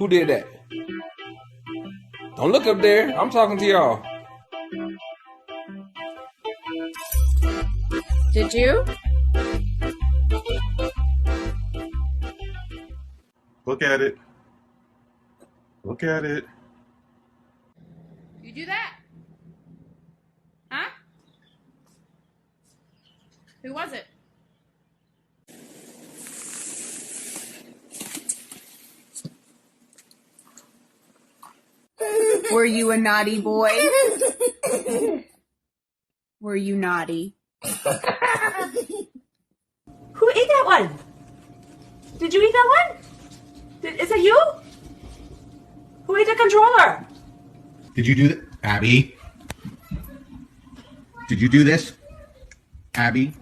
Who did that? Don't look up there. I'm talking to y'all. Did you? Look at it. Look at it. You do that? Huh? Who was it? Were you a naughty boy? Were you naughty? Who ate that one? Did you eat that one? Is it you? Who ate the controller? Did you do that? Abby? Did you do this? Abby?